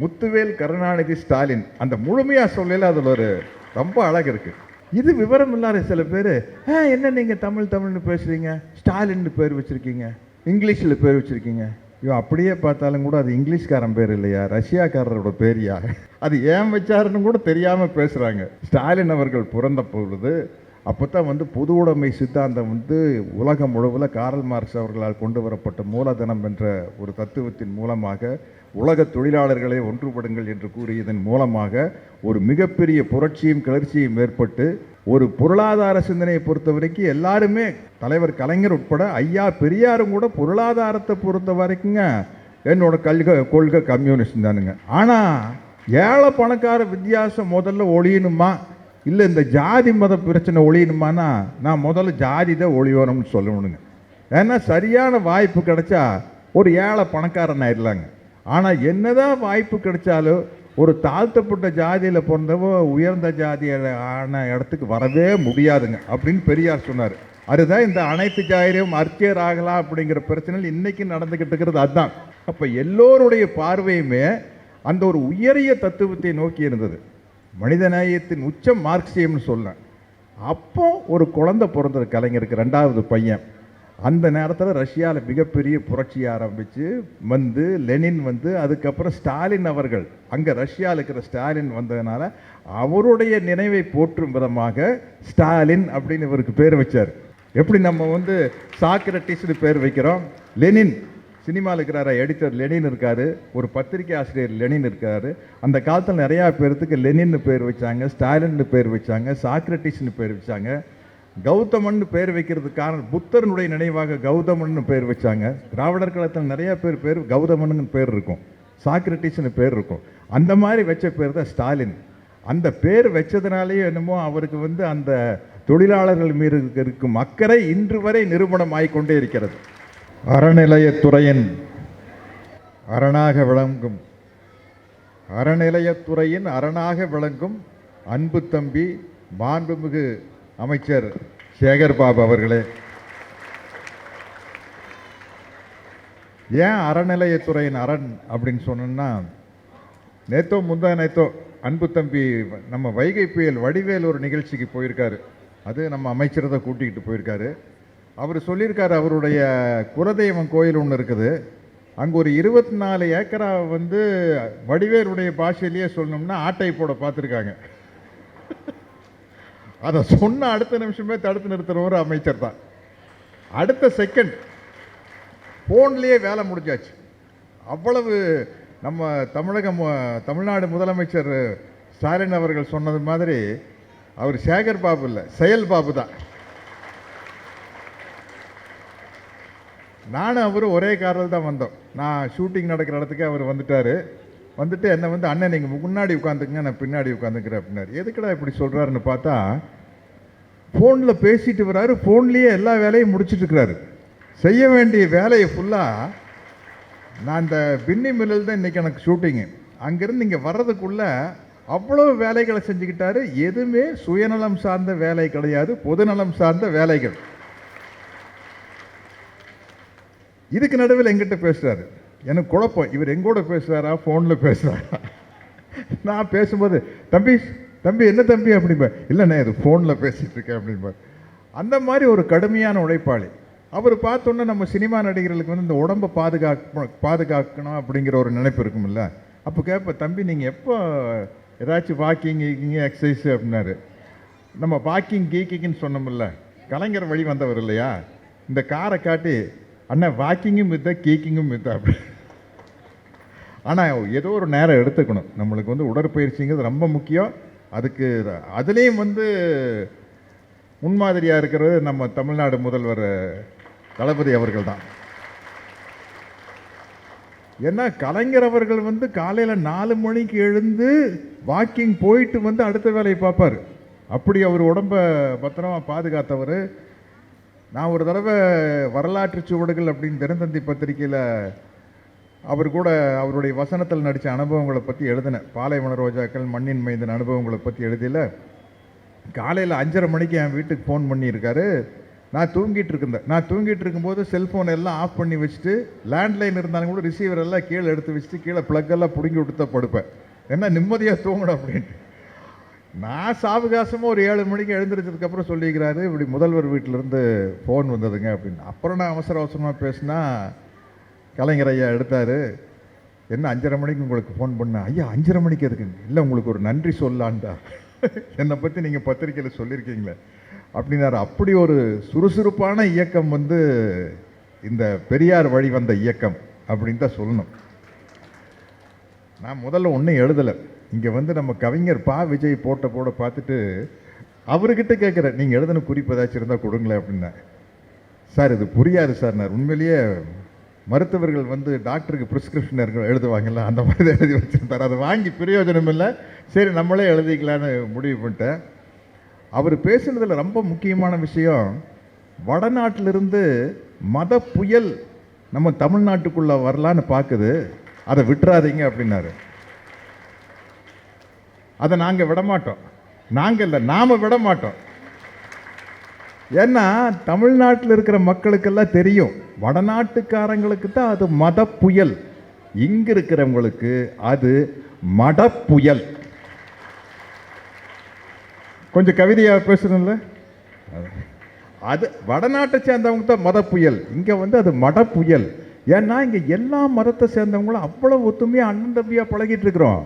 முத்துவேல் கருணாநிதி ஸ்டாலின் அந்த முழுமையா சொல்லல அதுல ஒரு ரொம்ப அழகு இருக்கு. இது விவரம் இல்லாத சில பேர் என்ன நீங்க தமிழ்னு பேசுறீங்க, ஸ்டாலின் பேர் வச்சிருக்கீங்க, இங்கிலீஷில் பேர் வச்சிருக்கீங்க. ஐயோ அப்படியே பார்த்தாலும் கூட அது இங்கிலீஷ்காரன் பேர் இல்லையா, ரஷ்யாக்காரரோட பேரியா, அது ஏன் வச்சாருன்னு கூட தெரியாம பேசுறாங்க. ஸ்டாலின் அவர்கள் பிறந்த பொழுது அப்போதான் பொது உடைமை சித்தாந்தம் உலகம் முழுவதும் காரல் மார்க்ஸ் அவர்களால் கொண்டு வரப்பட்ட மூலதனம் என்ற ஒரு தத்துவத்தின் மூலமாக உலக தொழிலாளர்களை ஒன்றுபடுங்கள் என்று கூறியதன் மூலமாக ஒரு மிகப்பெரிய புரட்சியும் கிளர்ச்சியும் ஏற்பட்டு ஒரு பொருளாதார சிந்தனையை பொறுத்த வரைக்கும் எல்லாருமே தலைவர் கலைஞர் உட்பட ஐயா பெரியாரும் கூட பொருளாதாரத்தை பொறுத்த வரைக்குங்க என்னோட கொள்கை கம்யூனிஸ்ட் தானுங்க. ஆனால் ஏழை பணக்கார வித்தியாசம் முதல்ல ஒழியணுமா இல்லை இந்த ஜாதி மத பிரச்சனை ஒழியணுமானா நான் முதல்ல ஜாதி தான் ஒழியணும்னு சொல்லணுங்க. ஏன்னா சரியான வாய்ப்பு கிடைச்சா ஒரு ஏழை பணக்காரன் ஆயிடலாங்க. ஆனால் என்னதான் வாய்ப்பு கிடைச்சாலும் ஒரு தாழ்த்தப்பட்ட ஜாதியில் பிறந்தவோ உயர்ந்த ஜாதியான இடத்துக்கு வரவே முடியாதுங்க அப்படின்னு பெரியார் சொன்னார். அதுதான் இந்த அனைத்து ஜாதியும் அர்ச்சியர் ஆகலாம் அப்படிங்கிற பிரச்சனையில் இன்னைக்கு நடந்துக்கிட்டு இருக்கிறது அதுதான். அப்போ எல்லோருடைய பார்வையுமே அந்த ஒரு உயரிய தத்துவத்தை நோக்கி இருந்தது. மனிதநேயத்தின் உச்சம் மார்க்சியம்னு சொல்ல. அப்போ ஒரு குழந்தை பிறந்தது கலைஞருக்கு, ரெண்டாவது பையன். அந்த நேரத்தில் ரஷ்யாவில் மிகப்பெரிய புரட்சி ஆரம்பித்து லெனின் அதுக்கப்புறம் ஸ்டாலின் அவர்கள் அங்கே ரஷ்யாவில் இருக்கிற ஸ்டாலின் வந்ததுனால அவருடைய நினைவை போற்றும் விதமாக ஸ்டாலின் அப்படின்னு இவருக்கு பேர் வச்சார். எப்படி நம்ம சாக்ரட்டிஸ்னு பேர் வைக்கிறோம், லெனின் சினிமாவில் இருக்கிறார எடிட்டர் லெனின் இருக்காரு, ஒரு பத்திரிகை ஆசிரியர் லெனின் இருக்காரு. அந்த காலத்தில் நிறையா பேர்த்துக்கு லெனின்னு பேர் வச்சாங்க, ஸ்டாலின்னு பேர் வச்சாங்க, சாக்ரட்டிஸ்னு பேர் வச்சாங்க. கௌதமன் பேர் வைக்கிறதுக்கு காரணம் புத்தருடைய நினைவாக கௌதமன் பேர் வச்சாங்க. திராவிடர் காலத்தில் நிறைய பேர் கௌதமன் பேர் இருக்கும், சாக்ரட்டிஸ்னு பேர் இருக்கும். அந்த மாதிரி வச்ச பேர் தான் ஸ்டாலின். அந்த பேர் வச்சதுனாலேயே என்னமோ அவருக்கு அந்த தொழிலாளர்கள் மீது இருக்கும் அக்கறை இன்று வரை நிரூபணம் ஆகிக்கொண்டே இருக்கிறது. அறநிலையத்துறையின் அரணாக விளங்கும் அன்பு தம்பி மாண்புமிகு அமைச்சர் சேகர் பாபு அவர்களே, ஏன் அறநிலையத்துறையின் அரண் அப்படின்னு சொன்னா, முந்தா நேத்தோ அன்பு தம்பி நம்ம வைகை புயல் வடிவேல் ஒரு நிகழ்ச்சிக்கு போயிருக்காரு. அது நம்ம அமைச்சர் தான் கூட்டிக்கிட்டு போயிருக்காரு. அவர் சொல்லியிருக்காரு அவருடைய குலதெய்வம் கோயில் ஒன்று இருக்குது, அங்கே ஒரு 24 ஏக்கரா வடிவேலுடைய பாஷையிலேயே சொல்லணும்னா ஆட்டை போட பார்த்துருக்காங்க. அதை சொன்ன அடுத்த நிமிஷமே தடுத்து நிறுத்துறவர் அமைச்சர் தான். அடுத்த செகண்ட் ஃபோன்லேயே வேலை முடிஞ்சாச்சு. அவ்வளவு நம்ம தமிழ்நாடு முதலமைச்சர் ஸ்டாலின் அவர்கள் சொன்னது மாதிரி அவர் சேகர் பாபு இல்லை, செயல் பாபு தான். நானும் அவரும் ஒரே காரில் தான் வந்தோம். நான் ஷூட்டிங் நடக்கிற இடத்துக்கு அவர் வந்துட்டு என்னை அண்ணன் நீங்கள் முன்னாடி உட்காந்துக்குங்க, நான் பின்னாடி உட்காந்துக்கிறேன் அப்படின்னாரு. எதுக்கடா இப்படி சொல்கிறாருன்னு பார்த்தா ஃபோனில் பேசிட்டு வர்றாரு, ஃபோன்லேயே எல்லா வேலையும் முடிச்சுட்டு இருக்கிறாரு. செய்ய வேண்டிய வேலையை ஃபுல்லாக நான் இந்த பின்னி மில்லில் தான் இன்றைக்கி எனக்கு ஷூட்டிங்கு, அங்கேருந்து இங்கே வர்றதுக்குள்ளே அவ்வளோ வேலைகளை செஞ்சுக்கிட்டாரு. எதுவுமே சுயநலம் சார்ந்த வேலை கிடையாது, பொதுநலம் சார்ந்த வேலைகள். இதுக்கு நடுவில் எங்கிட்ட பேசுகிறாரு, எனக்கு குழப்பம், இவர் எங்கூட பேசுகிறாரா ஃபோனில் பேசுகிறாரா. நான் பேசும்போது தம்பி என்ன தம்பி அப்படின்பா, இல்லைண்ணே இது ஃபோனில் பேசிகிட்டு இருக்கேன் அப்படின்பா. அந்த மாதிரி ஒரு கடுமையான உழைப்பாளி. அவர் பார்த்தோன்னே நம்ம சினிமா நடிகர்களுக்கு இந்த உடம்பை பாதுகாக்கணும் அப்படிங்கிற ஒரு நினைப்பு இருக்குமில்ல. அப்போ கேட்ப, தம்பி நீங்கள் எப்போ ஏதாச்சும் வாக்கிங் எக்ஸசைஸ் அப்படின்னாரு. நம்ம வாக்கிங் கீக்கிங்னு சொன்னோம்ல, கலைஞர் வழி வந்தவர் இல்லையா, இந்த காரை காட்டி அண்ணா வாக்கிங்கும் இல்லை கீக்கிங்கும் இல்லை அப்படி. ஆனால் ஏதோ ஒரு நேரம் எடுத்துக்கணும். நம்மளுக்கு உடற்பயிற்சிங்கிறது ரொம்ப முக்கியம். அதுக்கு அதுலேயும் முன்மாதிரியாக இருக்கிறது நம்ம தமிழ்நாடு முதல்வர் தளபதி அவர்கள் தான். ஏன்னா கலைஞர் அவர்கள் காலையில் 4 மணிக்கு எழுந்து வாக்கிங் போயிட்டு அடுத்த வேலையை பார்ப்பார். அப்படி அவர் உடம்பை பத்திரமா பாதுகாத்தவர். நான் ஒரு தடவை வரலாற்று சுவடுகள் அப்படின்னு தினத்தந்தி பத்திரிகையில் அவர் கூட அவருடைய வசனத்தில் நடித்த அனுபவங்களை பற்றி எழுதினேன். பாலைவன ரோஜாக்கள், மண்ணின் மைந்தன் அனுபவங்களை பற்றி எழுதியில் காலையில் 5:30 மணிக்கு என் வீட்டுக்கு ஃபோன் பண்ணியிருக்காரு. நான் தூங்கிட்டு இருக்கும்போது செல்ஃபோன் எல்லாம் ஆஃப் பண்ணி வச்சுட்டு, லேண்ட்லைன் இருந்தாலும் கூட ரிசீவர் எல்லாம் கீழே எடுத்து வச்சுட்டு கீழே ப்ளக் எல்லாம் பிடுங்கி விட்டு தான் படுப்பேன். என்ன நிம்மதியாக தூங்கணும் அப்படின்ட்டு. நான் சாவகாசமாக ஒரு 7 மணிக்கு எழுந்திரிச்சதுக்கப்புறம் சொல்லிக்கிறாரு, இப்படி முதல்வர் வீட்டிலேருந்து ஃபோன் வந்ததுங்க அப்படின்னு. அப்புறம் நான் அவசரமாக பேசினா கலைஞர் ஐயா எடுத்தார். என்ன 5:30 மணிக்கு உங்களுக்கு ஃபோன் பண்ணேன். ஐயா 5:30 மணிக்கு எதுக்குங்க? இல்லை உங்களுக்கு ஒரு நன்றி சொல்லலான்டா, என்னை பற்றி நீங்கள் பத்திரிக்கையில் சொல்லியிருக்கீங்களே அப்படின்னாரு. அப்படி ஒரு சுறுசுறுப்பான இயக்கம் வந்து இந்த பெரியார் வழி வந்த இயக்கம் அப்படின்னு தான் சொல்லணும். நான் முதல்ல ஒன்றும் எழுதலை. இங்கே வந்து நம்ம கவிஞர் பா. விஜய் போட பார்த்துட்டு அவர்கிட்ட கேட்குறேன், நீங்கள் எழுதின குறிப்பு ஏதாச்சும் இருந்தால் கொடுங்களேன் அப்படின்னா. சார் இது புரியாது சார். நான் உண்மையிலேயே மருத்துவர்கள் வந்து டாக்டருக்கு ப்ரிஸ்கிரிப்ஷன் எழுதுவாங்கல்ல, அந்த மாதிரி தான் எழுதி வச்சுருந்தார். அதை வாங்கி பிரயோஜனம் இல்லை, சரி நம்மளே எழுதிக்கலான்னு முடிவு பண்ணிட்டேன். அவர் பேசுனதில் ரொம்ப முக்கியமான விஷயம், வடநாட்டிலிருந்து மத புயல் நம்ம தமிழ்நாட்டுக்குள்ளே வரலான்னு பார்க்குது, அதை விட்டுறாதீங்க அப்படின்னாரு. அதை நாங்கள் விடமாட்டோம். நாங்கள் இல்லை, நாம் விட மாட்டோம். ஏன்னா தமிழ்நாட்டில் இருக்கிற மக்களுக்கெல்லாம் தெரியும், வடநாட்டுக்காரங்களுக்கு தான் அது மத புயல், இங்கே இருக்கிறவங்களுக்கு அது மட புயல். கொஞ்சம் கவிதையாக பேசணும்ல, அது வடநாட்டை சேர்ந்தவங்க தான் மத புயல், இங்கே வந்து அது மட புயல். ஏன்னா இங்கே எல்லா மதத்தை சேர்ந்தவங்களும் அவ்வளோ ஒத்துமையாக அண்ணன் தம்பியாக பழகிட்டு இருக்கிறோம்.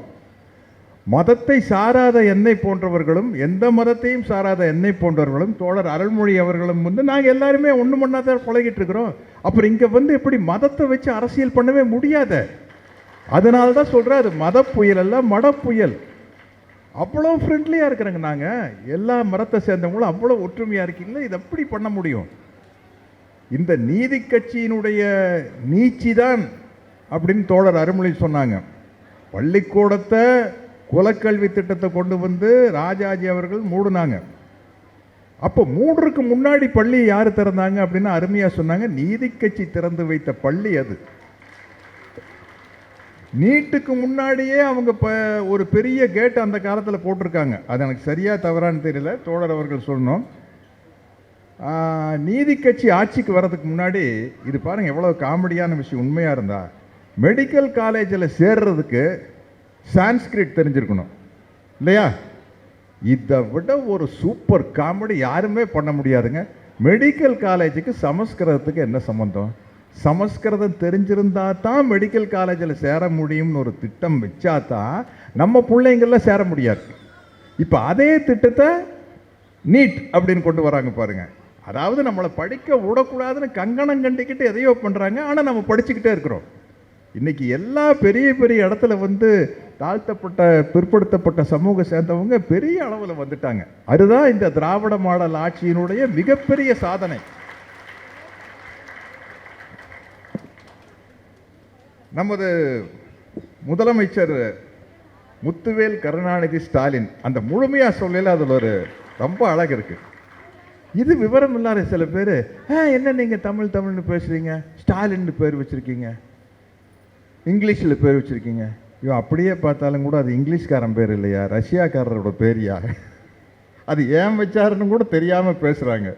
மதத்தை சாராத என்னை போன்றவர்களும் எந்த மதத்தையும் சாராத என்னை போன்றவர்களும் தோழர் அருள்மொழி அவர்களும் வந்து நாங்கள் எல்லாருமே ஒன்று மண்ணா தான் பழகிட்டு இருக்கிறோம். அப்புறம் இங்கே வந்து எப்படி மதத்தை வச்சு அரசியல் பண்ணவே முடியாத. அதனால தான் சொல்கிறேன், அது மத புயல் அல்ல, மட புயல். அவ்வளோ ஃப்ரெண்ட்லியாக இருக்கிறாங்க. நாங்கள் எல்லா மதத்தை சேர்ந்தவங்களும் அவ்வளோ ஒற்றுமையாக இருக்கீங்களா, இது எப்படி பண்ண முடியும்? இந்த நீதி கட்சியினுடைய நீச்சி தான் அப்படின்னு தோழர் அருள்மொழி சொன்னாங்க. பள்ளிக்கூடத்தை குலக்கல்வி திட்டத்தை கொண்டு வந்து ராஜாஜி அவர்கள் மூடினாங்க. அப்போ மூடுறதுக்கு முன்னாடி பள்ளி யார் திறந்தாங்க அப்படின்னா அருமையாக சொன்னாங்க, நீதி கட்சி திறந்து வைத்த பள்ளி அது. நீட்டுக்கு முன்னாடியே அவங்க ஒரு பெரிய கேட் அந்த காலத்தில் போட்டிருக்காங்க. அது எனக்கு சரியாக தவறான்னு தெரியல, தோழர் அவர்கள் சொல்லணும். நீதி கட்சி ஆட்சிக்கு வர்றதுக்கு முன்னாடி, இது பாருங்கள் எவ்வளோ காமெடியான விஷயம், உண்மையாக இருந்தால் மெடிக்கல் காலேஜில் சேர்றதுக்கு சான்ஸ்கிரிட் தெரிஞ்சிருக்கணும் இல்லையா? இதை விட ஒரு சூப்பர் காமெடி யாருமே பண்ண முடியாதுங்க. மெடிக்கல் காலேஜுக்கு சமஸ்கிருதத்துக்கு என்ன சம்பந்தம்? சமஸ்கிருதம் தெரிஞ்சிருந்தா தான் மெடிக்கல் காலேஜில் சேர முடியும்னு ஒரு திட்டம் வச்சா தான் நம்ம பிள்ளைங்கள்லாம் சேர முடியாது. இப்போ அதே திட்டத்தை நீட் அப்படின்னு கொண்டு வராங்க பாருங்க. அதாவது நம்மளை படிக்க விடக்கூடாதுன்னு கங்கணம் கண்டிக்கிட்டு எதையோ பண்ணுறாங்க, ஆனால் நம்ம படிச்சுக்கிட்டே இருக்கிறோம். இன்னைக்கு எல்லா பெரிய பெரிய இடத்துல வந்து தாழ்த்தப்பட்ட பிற்படுத்தப்பட்ட சமூக சேர்ந்தவங்க பெரிய அளவில் வந்துட்டாங்க. அதுதான் இந்த திராவிட மாடல் ஆட்சியினுடைய மிகப்பெரிய சாதனை. நமது முதலமைச்சர் முத்துவேல் கருணாநிதி ஸ்டாலின் அந்த முழுமையா சொல்லல, அதில் ஒரு ரொம்ப அழகு இருக்கு. இது விவரம் இல்லாத சில பேர், என்ன நீங்க தமிழ்னு பேசுறீங்க, ஸ்டாலின் பேர் வச்சிருக்கீங்க, இங்கிலீஷில் பேர் வச்சுருக்கீங்க. இவன் அப்படியே பார்த்தாலும் கூட அது இங்கிலீஷ்காரன் பேர் இல்லையா, ரஷ்யாக்காரரோட பேரியா, அது ஏன் வச்சாருன்னு கூட தெரியாமல் பேசுகிறாங்க.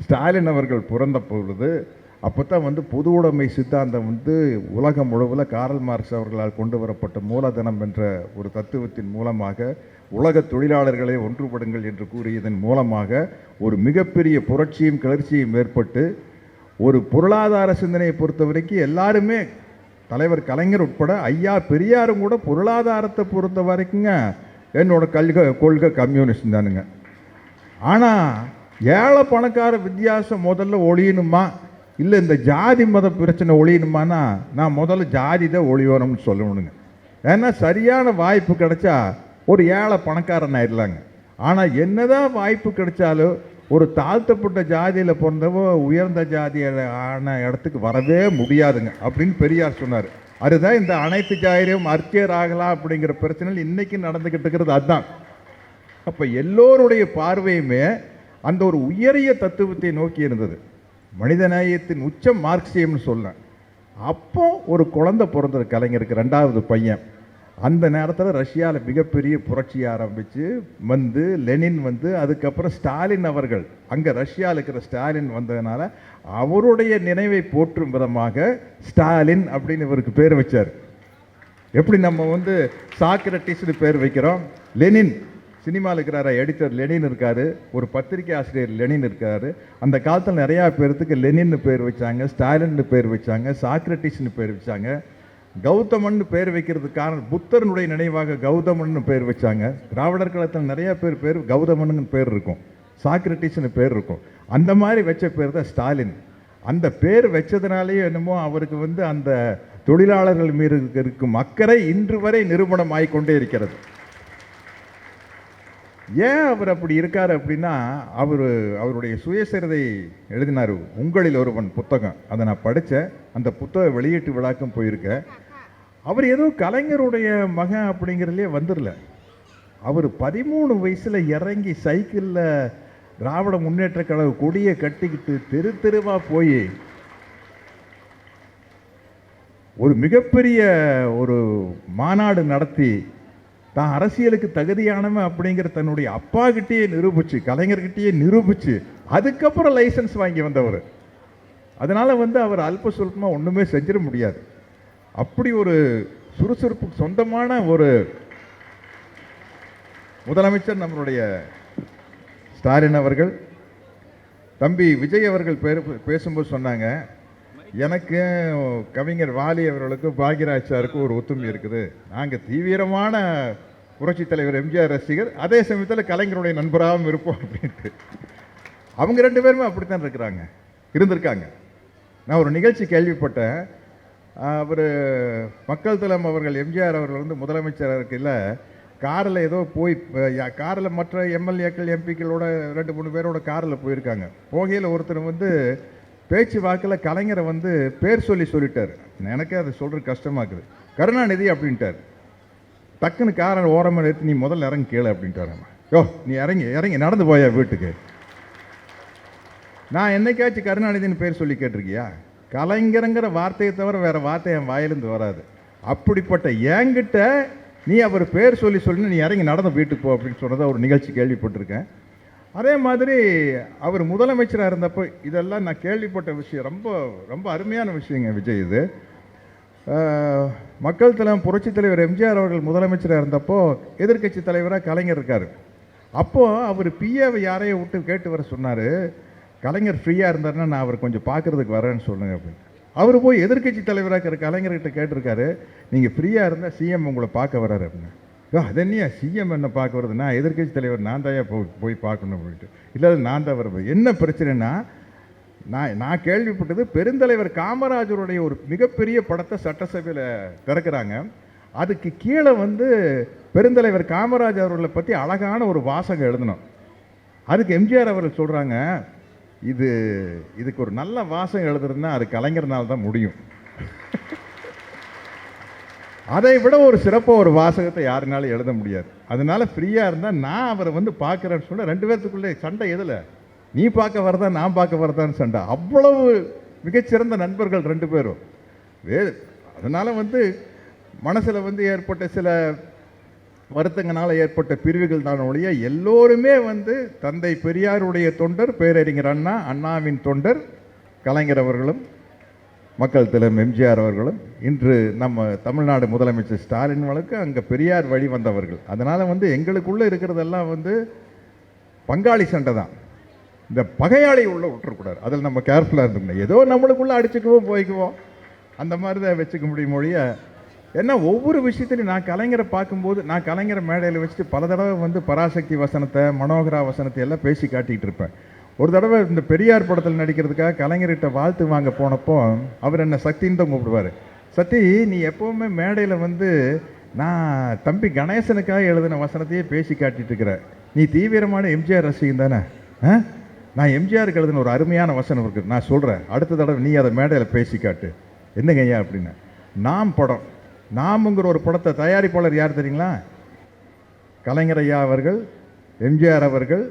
ஸ்டாலின் அவர்கள் பிறந்த பொழுது அப்போ தான் வந்து பொது உடைமை சித்தாந்தம் வந்து உலகம் முழுவதும் காரல் மார்க்ஸ் அவர்களால் கொண்டு வரப்பட்ட மூலதனம் என்ற ஒரு தத்துவத்தின் மூலமாக உலக தொழிலாளர்களை ஒன்றுபடுங்கள் என்று கூறியதன் மூலமாக ஒரு மிகப்பெரிய புரட்சியும் கிளர்ச்சியும் ஏற்பட்டு, ஒரு பொருளாதார சிந்தனையை பொறுத்த வரைக்கும் எல்லாருமே, தலைவர் கலைஞர் உட்பட ஐயா பெரியாரும் கூட பொருளாதாரத்தை பொறுத்த வரைக்குங்க என்னோட கொள்கை கம்யூனிஸ்ட் தானுங்க. ஆனால் ஏழை பணக்கார வித்தியாசம் முதல்ல ஒழியணுமா, இல்லை இந்த ஜாதி மத பிரச்சனை ஒழியணுமானா நான் முதல்ல ஜாதி தான் ஒழியணும்னு சொல்லணுங்க. ஏன்னா சரியான வாய்ப்பு கிடைச்சா ஒரு ஏழை பணக்காரன் ஆயிடலாங்க. ஆனால் என்னதான் வாய்ப்பு கிடைச்சாலும் ஒரு தாழ்த்தப்பட்ட ஜாதியில் பிறந்தவோ உயர்ந்த ஜாதியான இடத்துக்கு வரவே முடியாதுங்க அப்படின்னு பெரியார் சொன்னார். அதுதான் இந்த அனைத்து ஜாதியும் அர்ச்சியர் ஆகலாம் அப்படிங்கிற பிரச்சனையில் இன்னைக்கு நடந்துக்கிட்டு இருக்கிறது அதுதான். அப்போ எல்லோருடைய பார்வையுமே அந்த ஒரு உயரிய தத்துவத்தை நோக்கி இருந்தது. மனிதநேயத்தின் உச்சம் மார்க்சியம்னு சொல்ல. அப்போ ஒரு குழந்தை பிறந்தது கலைஞருக்கு, 2வது பையன். அந்த நேரத்தில் ரஷ்யாவில் மிகப்பெரிய புரட்சி ஆரம்பித்து வந்து லெனின் வந்து அதுக்கப்புறம் ஸ்டாலின் அவர்கள் அங்கே ரஷ்யாவில் இருக்கிற ஸ்டாலின் வந்ததுனால அவருடைய நினைவை போற்றும் விதமாக ஸ்டாலின் அப்படின்னு இவருக்கு பேர் வச்சார். எப்படி நம்ம வந்து சாக்ரட்டிஸ்னு பேர் வைக்கிறோம், லெனின் சினிமாவில் இருக்கிறார எடிட்டர் லெனின் இருக்காரு, ஒரு பத்திரிகை ஆசிரியர் லெனின் இருக்காரு. அந்த காலத்தில் நிறையா பேர்த்துக்கு லெனின்னு பேர் வச்சாங்க, ஸ்டாலின்னு பேர் வச்சாங்க, சாக்ரட்டிஸ்னு பேர் வச்சாங்க. கௌதமன் பேர் வைக்கிறதுக்கு காரணம் புத்தரனுடைய நினைவாக கௌதமன் பேர் வச்சாங்க. திராவிடர் கழகத்தில் நிறைய பேர் கௌதமன் பேர் இருக்கும், சாக்ரட்டிஸ்னு பேர் இருக்கும். அந்த மாதிரி வச்ச பேர் தான் ஸ்டாலின். அந்த பேர் வச்சதுனாலேயே என்னமோ அவருக்கு வந்து அந்த தொழிலாளர்கள் மீது இருக்கும் அக்கறை இன்று வரை நிரூபணம் ஆகிக்கொண்டே இருக்கிறது. ஏன் அவர் அப்படி இருக்கார் அப்படின்னா, அவருடைய சுயசரிதை எழுதினார், உங்களில் ஒருவன் புத்தகம். அதை நான் படித்தேன். அந்த புத்தக வெளியீட்டு விழாக்கும் போயிருக்கேன். அவர் ஏதோ கலைஞருடைய மகன் அப்படிங்கிறதுலே வந்துடல. அவர் 13 வயசில் இறங்கி சைக்கிளில் திராவிட முன்னேற்ற கழக கொடியை கட்டிக்கிட்டு தெரு தெருவாக போய் ஒரு மிகப்பெரிய ஒரு மாநாடு நடத்தி தான் அரசியலுக்கு தகுதியானவன் அப்படிங்கிற தன்னுடைய அப்பா கிட்டேயே நிரூபிச்சு, கலைஞர்கிட்டயே நிரூபிச்சு, அதுக்கப்புறம் லைசன்ஸ் வாங்கி வந்தவர். அதனால வந்து அவர் அல்ப சொல்பமாக ஒன்றுமே செஞ்சிட முடியாது. அப்படி ஒரு சுறுசுறுப்புக்கு சொந்தமான ஒரு முதலமைச்சர் நம்மளுடைய ஸ்டாலின் அவர்கள். தம்பி விஜய் அவர்கள் பேசும்போது சொன்னாங்க, எனக்கு கவிஞர் வாலி அவர்களுக்கும் பாக்யராஜ் சாருக்கும் ஒரு ஒத்துமை இருக்குது. நாங்கள் தீவிரமான புரட்சி தலைவர் எம்ஜிஆர் ரசிகர், அதே சமயத்தில் கலைஞருடைய நண்பராகவும் இருப்போம் அப்படின்ட்டு. அவங்க 2 பேருமே அப்படித்தான் இருந்திருக்காங்க. நான் ஒரு நிகழ்ச்சி கேள்விப்பட்டேன். அவர் மக்கள் தலம் அவர்கள் எம்ஜிஆர் அவர்கள் வந்து முதலமைச்சராக இருக்கையில் காரில் ஏதோ போய் காரில் மற்ற எம்எல்ஏக்கள் எம்பிக்களோட 2-3 பேரோட காரில் போயிருக்காங்க. போகையில் ஒருத்தர் வந்து பேச்சு வாக்கில் கலைஞரை வந்து பேர் சொல்லிட்டார். எனக்கு அதை சொல்கிறது கஷ்டமாக்குது. கருணாநிதி அப்படின்ட்டார். டக்குன்னு காரை ஓரமாக நிறுத்தி, நீ முதல்ல இறங்கி கேளு அப்படின்ட்டார். யோ, நீ இறங்கி நடந்து போயா வீட்டுக்கு. நான் என்னைக்காச்சும் கருணாநிதினு பேர் சொல்லி கேட்டிருக்கியா? கலைஞருங்கிற வார்த்தையை தவிர வேற வார்த்தை என் வாயிலிருந்து வராது. அப்படிப்பட்ட என்கிட்ட நீ அவர் பேர் சொல்லி நீ இறங்கி நடந்து வீட்டுக்கு போ அப்படின்னு சொன்னதை ஒரு நிகழ்ச்சி கேள்விப்பட்டிருக்கேன். அதே மாதிரி அவர் முதலமைச்சராக இருந்தப்போ இதெல்லாம் நான் கேள்விப்பட்ட விஷயம். ரொம்ப ரொம்ப அருமையான விஷயங்க விஜய். இது மக்கள் தலம் புரட்சி தலைவர் எம்ஜிஆர் அவர்கள் முதலமைச்சராக இருந்தப்போ எதிர்கட்சி தலைவராக கலைஞர் இருக்கார். அப்போது அவர் பிஏவை யாரையும் விட்டு கேட்டு வர சொன்னார், கலைஞர் ஃப்ரீயாக இருந்தாருன்னா நான் அவர் கொஞ்சம் பார்க்குறதுக்கு வரேன்னு சொல்லுங்க அப்படின்னு. அவர் போய் எதிர்கட்சி தலைவராக இருக்கிற கலைஞர்கிட்ட கேட்டிருக்காரு, நீங்கள் ஃப்ரீயாக இருந்தால் சிஎம் உங்களை பார்க்க வர்றாரு அப்படின்னு. அது என்னையா சிஎம் என்ன பார்க்க வருது? நான் எதிர்கட்சி தலைவர், நான் தான் போய் பார்க்கணும் அப்படின்ட்டு. இல்லை நான் தான் வருவேன். என்ன பிரச்சனைனா, நான் கேள்விப்பட்டது பெருந்தலைவர் காமராஜருடைய ஒரு மிகப்பெரிய படத்தை சட்டசபையில் திறக்கிறாங்க. அதுக்கு கீழே வந்து பெருந்தலைவர் காமராஜர் அவர்களை பற்றி அழகான ஒரு வாசகம் எழுதணும். அதுக்கு எம்ஜிஆர் அவர்கள் சொல்கிறாங்க, இதுக்கு ஒரு நல்ல வாசகம் எழுதுறதுன்னா அது கலைஞர்னால தான் முடியும். அதை விட ஒரு சிறப்பாக ஒரு வாசகத்தை யாருனாலும் எழுத முடியாது. அதனால ஃப்ரீயாக இருந்தால் நான் அவரை வந்து பார்க்குறேன்னு சொல்ல 2 பேர்த்துக்குள்ளே சண்டை. எதில் நீ பார்க்க வரதா நான் பார்க்க வரதான்னு சண்டை. அவ்வளவு மிகச்சிறந்த நண்பர்கள் 2 பேரும். அதனால் வந்து மனசில் வந்து ஏற்பட்ட சில வருத்தங்களால் ஏற்பட்ட பிரிவுகள் தான் ஒழிய எல்லோருமே வந்து தந்தை பெரியாருடைய தொண்டர், பேரறிஞர் அண்ணா, அண்ணாவின் தொண்டர் கலைஞர் அவர்களும் மக்கள் தலைவர் எம்ஜிஆர் அவர்களும் இன்று நம்ம தமிழ்நாடு முதலமைச்சர் ஸ்டாலின் வழக்கு அங்கே பெரியார் வழி வந்தவர்கள். அதனால் வந்து எங்களுக்குள்ளே இருக்கிறதெல்லாம் வந்து பங்காளி சண்டை தான். இந்த பகையாளி உள்ள விட்டுறக்கூடாது. அதில் நம்ம கேர்ஃபுல்லாக இருந்துக்கணும். ஏதோ நம்மளுக்குள்ளே அடிச்சுக்குவோம் போய்க்குவோம், அந்த மாதிரி தான் வச்சுக்க முடியும் மொழிய. ஏன்னா ஒவ்வொரு விஷயத்துலையும் நான் கலைஞரை பார்க்கும்போது, நான் கலைஞரை மேடையில் வச்சுட்டு பல தடவை வந்து பராசக்தி வசனத்தை, மனோகரா வசனத்தை எல்லாம் பேசி காட்டிகிட்டு இருப்பேன். ஒரு தடவை இந்த பெரியார் படத்தில் நடிக்கிறதுக்காக கலைஞர்கிட்ட வாழ்த்து வாங்க போனப்போ அவர் என்ன சக்தின்னு தான் கூப்பிடுவார். சக்தி, நீ எப்போவுமே மேடையில் வந்து நான் தம்பி கணேசனுக்காக எழுதின வசனத்தையே பேசி காட்டிட்டு இருக்கிற, நீ தீவிரமான எம்ஜிஆர் ரசிகன் தானே? நான் எம்ஜிஆருக்கு எழுதின ஒரு அருமையான வசனம் இருக்குது, நான் சொல்கிறேன், அடுத்த தடவை நீ அதை மேடையில் பேசி காட்டு. என்னங்க ஐயா அப்படின்னு. நாம் படம், நாமுங்கிற ஒரு படத்தை தயாரிப்பாளர் யார் தெரியுங்களா? கலைஞர் ஐயா அவர்கள், எம்ஜிஆர் அவர்கள்,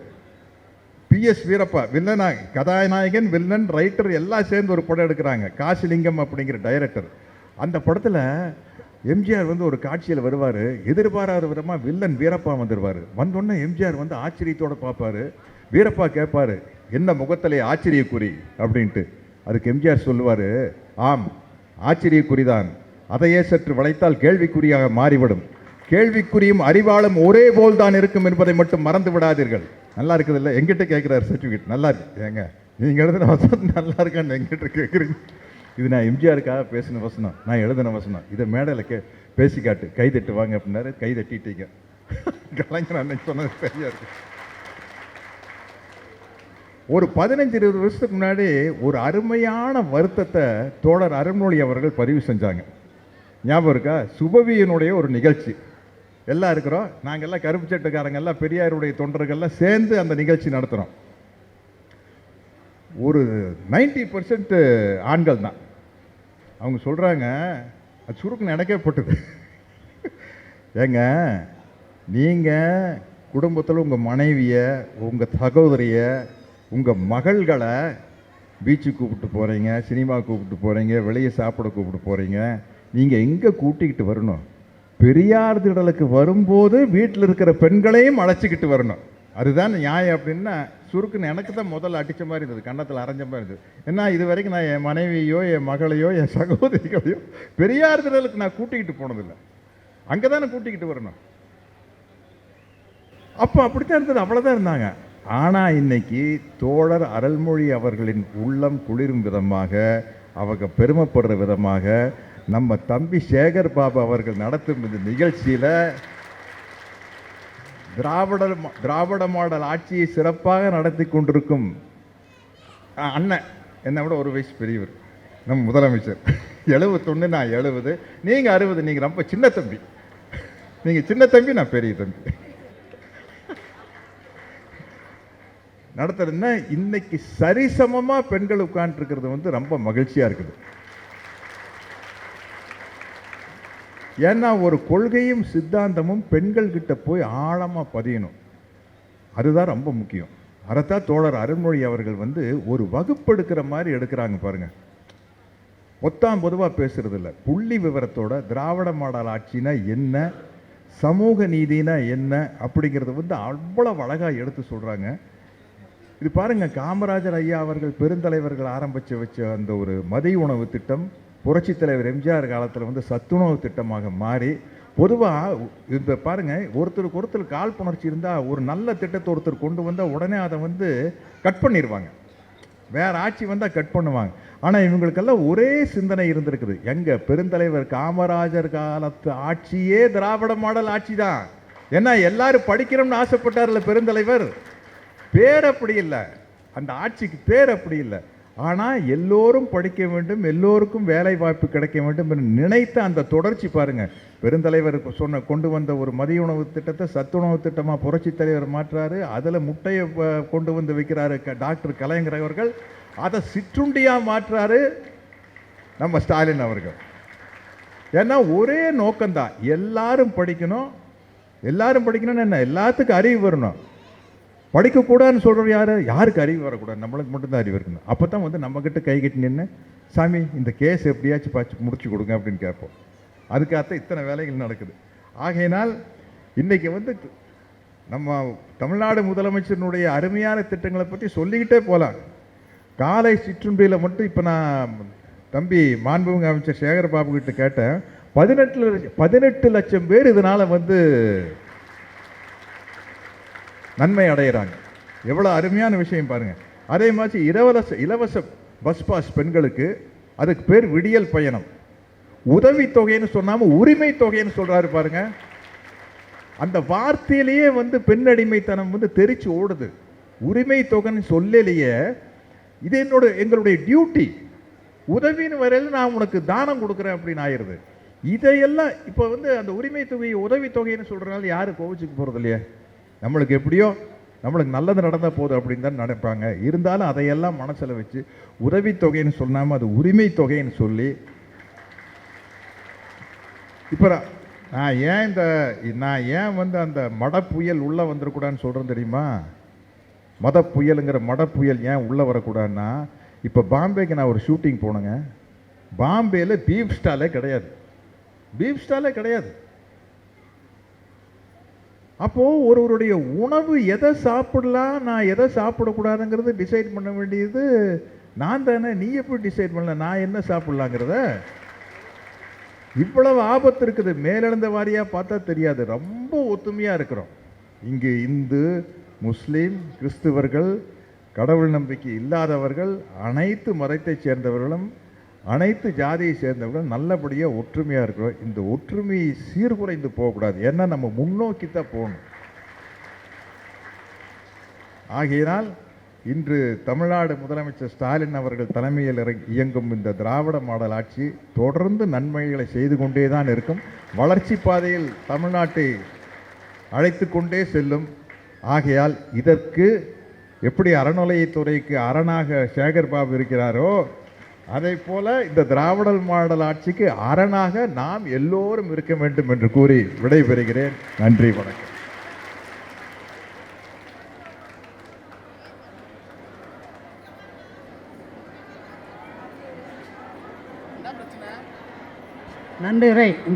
PS வீரப்பா வில்லனா, கதாநாயகன், வில்லன், ரைட்டர் எல்லாம் சேர்ந்து ஒரு படம் எடுக்கிறாங்க. காசிலிங்கம் அப்படிங்கிற டைரக்டர். அந்த படத்தில் எம்ஜிஆர் வந்து ஒரு காட்சியில் வருவார், எதிர்பாராத விதமாக வில்லன் வீரப்பா வந்துடுவார். வந்தோடனே எம்ஜிஆர் வந்து ஆச்சரியத்தோடு பார்ப்பார். வீரப்பா கேட்பார், என்ன முகத்திலே ஆச்சரியக்குறி அப்படின்ட்டு. அதுக்கு எம்ஜிஆர் சொல்லுவார், ஆம் ஆச்சரியக்குறிதான், அதையே சற்று வளைத்தால் கேள்விக்குறியாக மாறிவிடும். கேள்விக்குறியும் அறிவாளும் ஒரே போல் தான் இருக்கும் என்பதை மட்டும் மறந்து விடாதீர்கள். நல்லா இருக்குது இல்லை? எங்கிட்ட கேட்குறாரு சர்டிஃபிகேட். நல்லா இருக்கு. ஏங்க நீங்கள் எழுதின வசனம் நல்லா இருக்கான்னு எங்கிட்ட கேட்குறீங்க? இது நான் எம்ஜிஆருக்காக பேசின வசனம், நான் எழுதின வசனம். இதை மேடையில் பேசி காட்டு, கை தட்டு வாங்க அப்படின்னாரு. கை தட்டிட்டீங்க. கலைஞர் அன்னைக்கு சொன்னது சரியா இருக்கு. ஒரு 15-20 வருஷத்துக்கு முன்னாடி ஒரு அருமையான வருத்தத்தை தோழர் அருண்மொழி அவர்கள் பதிவு செஞ்சாங்க. ஞாபகம் இருக்கா? சுபவியனுடைய ஒரு நிகழ்ச்சி. எல்லாம் இருக்கிறோம், நாங்கள் எல்லாம் கருப்பு சட்டக்காரங்க எல்லாம் பெரியாருடைய தொண்டர்கள்லாம் சேர்ந்து அந்த நிகழ்ச்சி நடத்துகிறோம். ஒரு 90% ஆண்கள் தான். அவங்க சொல்கிறாங்க, அது சுருக்குன்னு எனக்கே போட்டுது. ஏங்க, நீங்கள் குடும்பத்தில் உங்கள் மனைவியை, உங்கள் சகோதரியை, உங்கள் மகள்களை பீச்சுக்கு கூப்பிட்டு போகிறீங்க, சினிமா கூப்பிட்டு போகிறீங்க, வெளியே சாப்பிட கூப்பிட்டு போகிறீங்க. நீங்கள் எங்கே கூட்டிக்கிட்டு வரணும்? பெரியார் திடலுக்கு வரும்போது வீட்டில் இருக்கிற பெண்களையும் அழைச்சிக்கிட்டு வரணும். அதுதான் நியாயம் அப்படின்னா சுருக்குன்னு எனக்கு தான் முதல்ல அடித்த மாதிரி இருந்தது, கன்னத்தில் அரைஞ்ச மாதிரி இருந்தது. ஏன்னா இது வரைக்கும் நான் என் மனைவியோ, என் மகளையோ, என் சகோதரிகளையோ பெரியார் திடலுக்கு நான் கூட்டிக்கிட்டு போனதில்லை. அங்கே தானே கூட்டிக்கிட்டு வரணும். அப்போ அப்படித்தான் இருந்தது, அவ்வளோதான் இருந்தாங்க. ஆனால் இன்னைக்கு தோழர் அருள்மொழி அவர்களின் உள்ளம் குளிரும் விதமாக, அவங்க பெருமைப்படுற விதமாக நம்ம தம்பி சேகர் பாபு அவர்கள் நடத்தும் இந்த நிகழ்ச்சியில் திராவிட மாடல் ஆட்சியை சிறப்பாக நடத்தி கொண்டிருக்கும் அண்ணன், என்னை விட ஒரு வயசு பெரியவர், நம்ம முதலமைச்சர். 71, நான் 70, நீங்கள் 60. நீங்கள் ரொம்ப சின்ன தம்பி. நீங்கள் சின்ன தம்பி, நான் பெரிய தம்பி. நடத்துறதுன்னா இன்னைக்கு சரிசமமாக பெண்கள் உட்காந்துருக்கிறது வந்து ரொம்ப மகிழ்ச்சியாக இருக்குது. ஏன்னா ஒரு கொள்கையும் சித்தாந்தமும் பெண்கள் கிட்ட போய் ஆழமாக பதியணும். அதுதான் ரொம்ப முக்கியம். அதைத்தான் தோழர் அருண்மொழி அவர்கள் வந்து ஒரு வகுப்பெடுக்கிற மாதிரி எடுக்கிறாங்க பாருங்க. மொத்தம் பொதுவாக பேசுறது இல்லை, புள்ளி விவரத்தோட திராவிட மாடல் ஆட்சினா என்ன, சமூக நீதினா என்ன அப்படிங்கிறத வந்து அவ்வளவு அழகாக எடுத்து சொல்கிறாங்க. இது பாருங்க, காமராஜர் ஐயா அவர்கள் பெருந்தலைவர்கள் ஆரம்பித்து வச்ச அந்த ஒரு மதிய உணவு திட்டம் புரட்சி தலைவர் எம்ஜிஆர் காலத்தில் வந்து சத்துணவு திட்டமாக மாறி, பொதுவாக இந்த பாருங்க, ஒருத்தருக்கு ஒருத்தர் காழ்ப்புணர்ச்சி இருந்தால் ஒரு நல்ல திட்டத்தை ஒருத்தர் கொண்டு வந்தால் உடனே அதை வந்து கட் பண்ணிடுவாங்க. வேற ஆட்சி வந்தால் கட் பண்ணுவாங்க. ஆனால் இவங்களுக்கெல்லாம் ஒரே சிந்தனை இருந்திருக்குது. எங்க பெருந்தலைவர் காமராஜர் காலத்து ஆட்சியே திராவிட மாடல் ஆட்சி தான். ஏன்னா எல்லாரும் படிக்கணும்னு ஆசைப்பட்டார்ல பெருந்தலைவர். பேர் அப்படி இல்லை, அந்த ஆட்சிக்கு பேர் அப்படி இல்லை. ஆனால் எல்லோரும் படிக்க வேண்டும், எல்லோருக்கும் வேலை வாய்ப்பு கிடைக்க வேண்டும் என்று நினைத்த அந்த தொடர்ச்சி பாருங்க. பெருந்தலைவர் கொண்டு வந்த ஒரு மதிய உணவு திட்டத்தை சத்துணவு திட்டமாக புரட்சி தலைவர் மாற்றாரு. அதில் முட்டையை கொண்டு வந்து வைக்கிறாரு டாக்டர் கலைஞர் அவர்கள். அதை சிற்றுண்டியாக மாற்றாரு நம்ம ஸ்டாலின் அவர்கள். ஏன்னா ஒரே நோக்கம்தான், எல்லாரும் படிக்கணும். எல்லாரும் படிக்கணும்னு என்ன, எல்லாத்துக்கும் அறிவு வரணும். படிக்கக்கூடாதுன்னு சொல்கிற யாருக்கு அறிவு வரக்கூடாது? நம்மளுக்கு மட்டும்தான் அறிவு இருக்கணும். அப்போ தான் வந்து நம்மக்கிட்ட கை கட்டி நின்று, சாமி இந்த கேஸ் எப்படியாச்சும் பார்த்து முடிச்சு கொடுங்க அப்படின்னு கேட்போம். அதுக்காகத்தான் இத்தனை வேலைகள் நடக்குது. ஆகையினால் இன்றைக்கி வந்து நம்ம தமிழ்நாடு முதலமைச்சரினுடைய அருமையான திட்டங்களை பற்றி சொல்லிக்கிட்டே போகலாம். காலை சிற்றுண்டியில் மட்டும் இப்போ நான் தம்பி மாண்புமிகு அமைச்சர் சேகர் பாபு கிட்ட கேட்டேன், 18 லட்சம் பேர் இதனால் வந்து நன்மை அடைகிறாங்க. எவ்வளோ அருமையான விஷயம் பாருங்கள். அதே மாதிரி இலவச பஸ் பாஸ் பெண்களுக்கு, அதுக்கு பேர் விடியல் பயணம். உதவி தொகைன்னு சொன்னாமல் உரிமை தொகைன்னு சொல்கிறாரு பாருங்க. அந்த வார்த்தையிலேயே வந்து பெண் அடிமைத்தனம் வந்து தெரிச்சு ஓடுது. உரிமை தொகைன்னு சொல்லலையே, இது எங்களுடைய டியூட்டி, உதவின்னு வரையில் நான் உனக்கு தானம் கொடுக்குறேன் அப்படின்னு ஆயிடுது. இதையெல்லாம் இப்போ வந்து அந்த உரிமை தொகையை உதவி தொகைன்னு சொல்கிறனால யாரும் கோவிச்சுக்கு போகிறது இல்லையா? நம்மளுக்கு எப்படியோ நம்மளுக்கு நல்லது நடந்தால் போதும் அப்படின்னு தான் நினைப்பாங்க. இருந்தாலும் அதையெல்லாம் மனசில் வச்சு உதவித்தொகைன்னு சொல்லாமல் அது உரிமை தொகைன்னு சொல்லி, இப்போ நான் ஏன் வந்து அந்த மட புயல் உள்ளே வந்துடக்கூடாதுன்னு சொல்கிறேன் தெரியுமா? மத புயலுங்கிற மட புயல் ஏன் உள்ளே வரக்கூடாதுன்னா, இப்போ பாம்பேக்கு நான் ஒரு ஷூட்டிங் போனேங்க. பாம்பேயில் பீஃப் ஸ்டாலே கிடையாது. பீஃப் ஸ்டாலே கிடையாது. அப்போ ஒருவருடைய உணவு எதை சாப்பிடலாம், நான் எதை சாப்பிடக்கூடாதுங்கிறது டிசைட் பண்ண வேண்டியது நான் தானே. நீ எப்படி டிசைட் பண்ணல நான் என்ன சாப்பிடலாங்கிறத? இவ்வளவு ஆபத்து இருக்குது. மேலெழுந்த வாரியா பார்த்தா தெரியாது. ரொம்ப ஒத்துமையா இருக்கிறோம். இங்கு இந்து, முஸ்லீம், கிறிஸ்துவர்கள், கடவுள் நம்பிக்கை இல்லாதவர்கள், அனைத்து மதத்தைச் சேர்ந்தவர்களும், அனைத்து ஜாதியை சேர்ந்தவர்களும் நல்லபடியாக ஒற்றுமையாக இருக்கிறோம். இந்த ஒற்றுமை சீர்குலைந்து போகக்கூடாது. ஏன்னா நம்ம முன்னோக்கி தான் போகணும். ஆகையினால் இன்று தமிழ்நாடு முதலமைச்சர் ஸ்டாலின் அவர்கள் தலைமையில் இயங்கும் இந்த திராவிட மாடல் ஆட்சி தொடர்ந்து நன்மைகளை செய்து கொண்டே தான் இருக்கும். வளர்ச்சி பாதையில் தமிழ்நாட்டை அழைத்து கொண்டே செல்லும். ஆகையால் இதற்கு எப்படி அறநிலையத்துறைக்கு அரணாக சேகர் பாபு இருக்கிறாரோ, அதை போல இந்த திராவிட மாடல் ஆட்சிக்கு அரணாக நாம் எல்லோரும் இருக்க வேண்டும் என்று கூறி விடைபெறுகிறேன். நன்றி, வணக்கம். நன்றி.